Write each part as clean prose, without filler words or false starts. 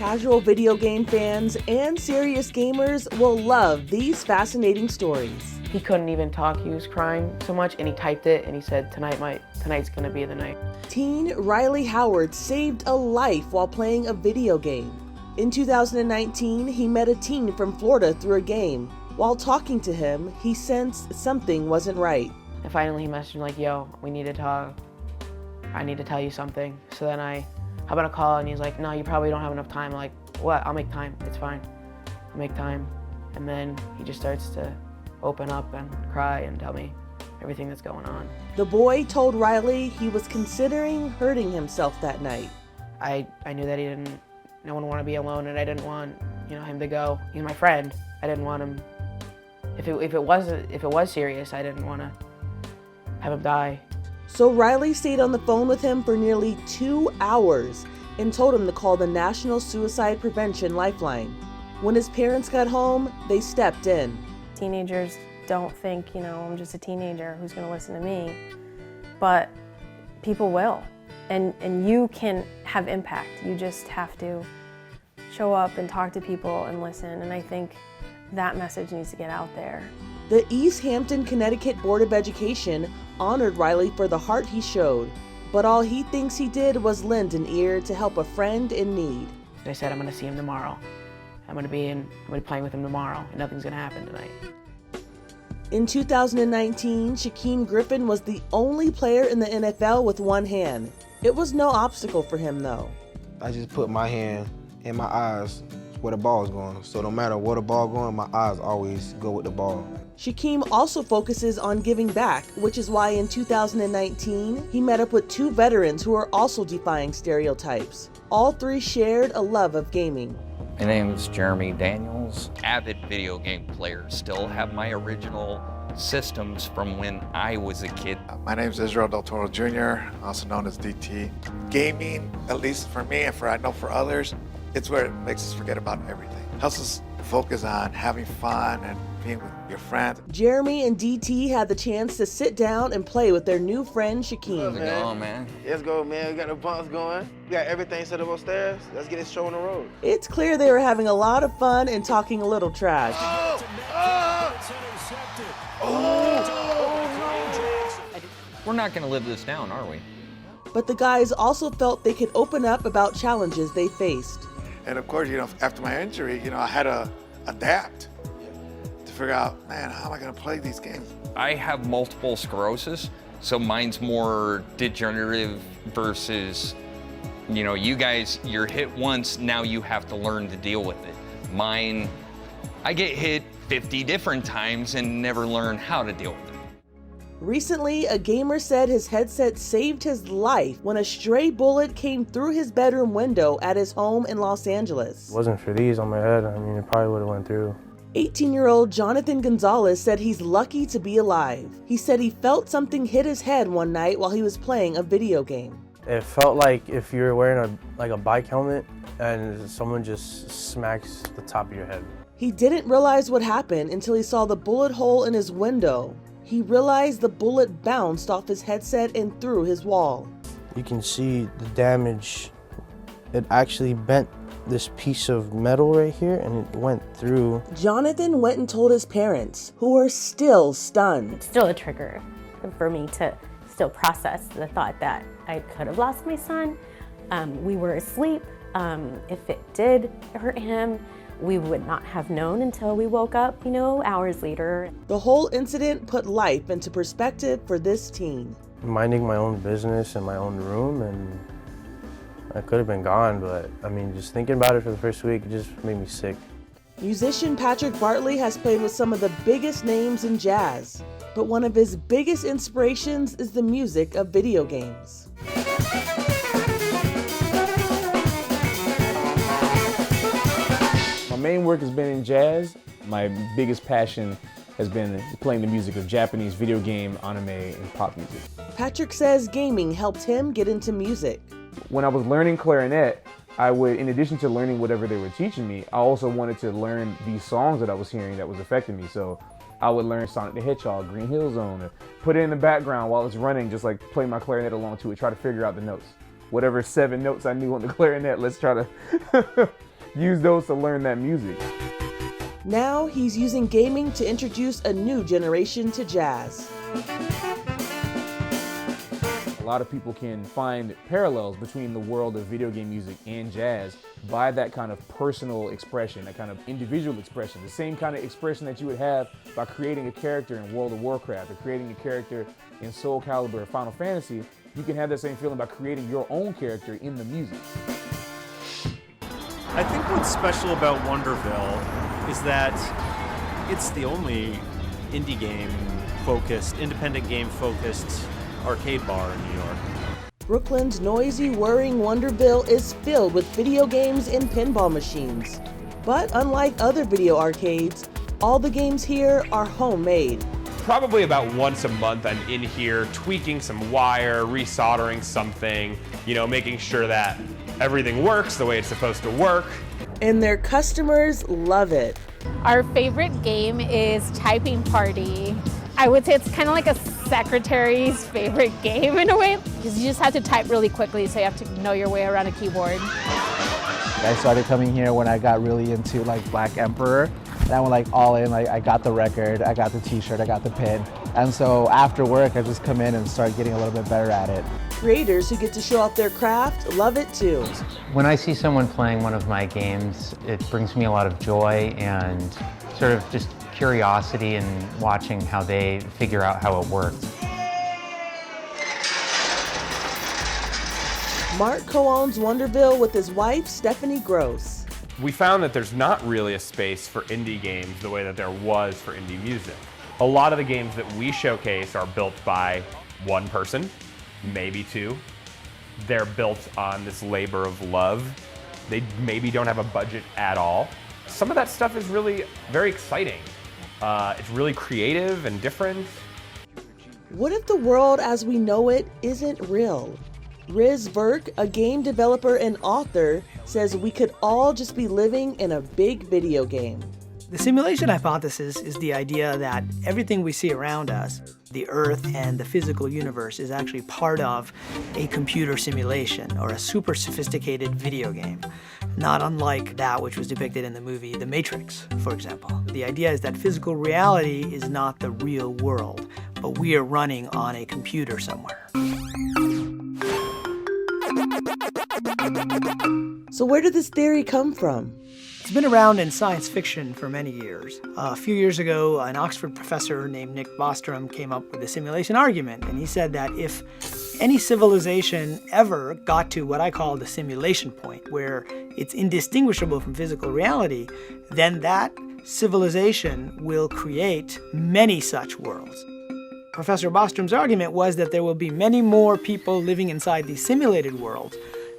Casual video game fans and serious gamers will love these fascinating stories. He couldn't even talk, he was crying so much, and he typed it and he said, tonight's gonna be the night. Teen Reilly Howard saved a life while playing a video game. In 2019, he met a teen from Florida through a game. While talking to him, he sensed something wasn't right. And finally he messaged me like, yo, we need to talk. I need to tell you something. So then I hop on a call and he's like, no, you probably don't have enough time. I'm like, what? I'll make time, it's fine. I'll make time. And then he just starts to open up and cry and tell me everything that's going on. The boy told Reilly he was considering hurting himself that night. I knew that no one wanted to be alone, and I didn't want, him to go. He's my friend. I didn't want him, if it was serious, I didn't want to have him die. So Reilly stayed on the phone with him for nearly 2 hours and told him to call the National Suicide Prevention Lifeline. When his parents got home, they stepped in. Teenagers don't think, I'm just a teenager who's going to listen to me, but people will. And you can have impact. You just have to show up and talk to people and listen. And I think that message needs to get out there. The East Hampton, Connecticut Board of Education honored Reilly for the heart he showed, but all he thinks he did was lend an ear to help a friend in need. I said, I'm going to see him tomorrow. I'm going to be playing with him tomorrow, and nothing's going to happen tonight. In 2019, Shaquem Griffin was the only player in the NFL with one hand. It was no obstacle for him, though. I just put my hand in my eyes where the ball is going. So no matter where the ball going, my eyes always go with the ball. Shaquem also focuses on giving back, which is why in 2019, he met up with 2 veterans who are also defying stereotypes. All 3 shared a love of gaming. My name is Jeremy Daniels. Avid video game player, still have my original systems from when I was a kid. My name is Israel Del Toro Jr., also known as DT. Gaming, at least for me and I know for others, it's where it makes us forget about everything. Helps us focus on having fun and being with your friends. Jeremy and DT had the chance to sit down and play with their new friend Shaquem. How's it going, man? Let's go, man. We got the bumps going. We got everything set up upstairs. Let's get this show on the road. It's clear they were having a lot of fun and talking a little trash. We're not going to live this down, are we? But the guys also felt they could open up about challenges they faced. And of course, after my injury, I had to adapt to figure out, man, how am I going to play these games? I have multiple sclerosis, so mine's more degenerative versus, you guys, you're hit once, now you have to learn to deal with it. Mine, I get hit 50 different times and never learn how to deal with it. Recently, a gamer said his headset saved his life when a stray bullet came through his bedroom window at his home in Los Angeles. If it wasn't for these on my head, it probably would have went through. 18-year-old Jonathan Gonzalez said he's lucky to be alive. He said he felt something hit his head one night while he was playing a video game. It felt like if you're wearing a bike helmet and someone just smacks the top of your head. He didn't realize what happened until he saw the bullet hole in his window. He realized the bullet bounced off his headset and through his wall. You can see the damage. It actually bent this piece of metal right here and it went through. Jonathan went and told his parents, who are still stunned. Still a trigger for me to still process the thought that I could have lost my son. We were asleep. If it did hurt him, we would not have known until we woke up, hours later. The whole incident put life into perspective for this teen. Minding my own business in my own room, and I could have been gone, but just thinking about it for the first week, it just made me sick. Musician Patrick Bartley has played with some of the biggest names in jazz, but one of his biggest inspirations is the music of video games. My main work has been in jazz. My biggest passion has been playing the music of Japanese video game, anime, and pop music. Patrick says gaming helped him get into music. When I was learning clarinet, I would, in addition to learning whatever they were teaching me, I also wanted to learn these songs that I was hearing that was affecting me. So I would learn Sonic the Hedgehog, Green Hill Zone, or put it in the background while it's running, just like play my clarinet along to it, try to figure out the notes. Whatever 7 notes I knew on the clarinet, let's try to use those to learn that music. Now he's using gaming to introduce a new generation to jazz. A lot of people can find parallels between the world of video game music and jazz by that kind of personal expression, that kind of individual expression, the same kind of expression that you would have by creating a character in World of Warcraft or creating a character in Soul Calibur or Final Fantasy. You can have that same feeling by creating your own character in the music. I think what's special about Wonderville is that it's the only indie game focused, independent game focused arcade bar in New York. Brooklyn's noisy, whirring Wonderville is filled with video games and pinball machines. But unlike other video arcades, all the games here are homemade. Probably about once a month I'm in here tweaking some wire, resoldering something, making sure that everything works the way it's supposed to work. And their customers love it. Our favorite game is Typing Party. I would say it's kind of like a secretary's favorite game in a way, because you just have to type really quickly, so you have to know your way around a keyboard. I started coming here when I got really into Black Emperor, and I went all in. I got the record, I got the t-shirt, I got the pin, and so after work I just come in and start getting a little bit better at it. Creators who get to show off their craft love it too. When I see someone playing one of my games, it brings me a lot of joy and sort of just curiosity in watching how they figure out how it works. Mark co-owns Wonderville with his wife, Stephanie Gross. We found that there's not really a space for indie games the way that there was for indie music. A lot of the games that we showcase are built by one person, maybe two. They're built on this labor of love. They maybe don't have a budget at all. Some of that stuff is really very exciting. It's really creative and different. What if the world as we know it isn't real? Riz Verk, a game developer and author, says we could all just be living in a big video game. The simulation hypothesis is the idea that everything we see around us, the Earth and the physical universe, is actually part of a computer simulation or a super sophisticated video game, not unlike that which was depicted in the movie The Matrix, for example. The idea is that physical reality is not the real world, but we are running on a computer somewhere. So where did this theory come from? It's been around in science fiction for many years. A few years ago, an Oxford professor named Nick Bostrom came up with a simulation argument, and he said that if any civilization ever got to what I call the simulation point, where it's indistinguishable from physical reality, then that civilization will create many such worlds. Professor Bostrom's argument was that there will be many more people living inside these simulated worlds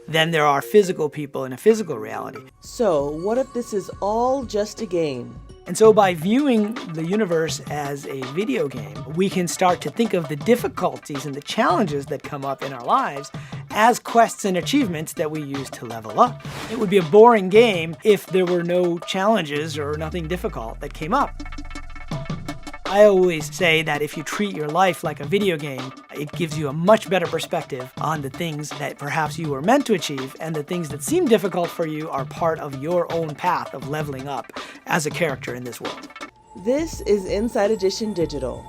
than there are physical people in a physical reality. So what if this is all just a game? And so by viewing the universe as a video game, we can start to think of the difficulties and the challenges that come up in our lives as quests and achievements that we use to level up. It would be a boring game if there were no challenges or nothing difficult that came up. I always say that if you treat your life like a video game, it gives you a much better perspective on the things that perhaps you were meant to achieve, and the things that seem difficult for you are part of your own path of leveling up as a character in this world. This is Inside Edition Digital.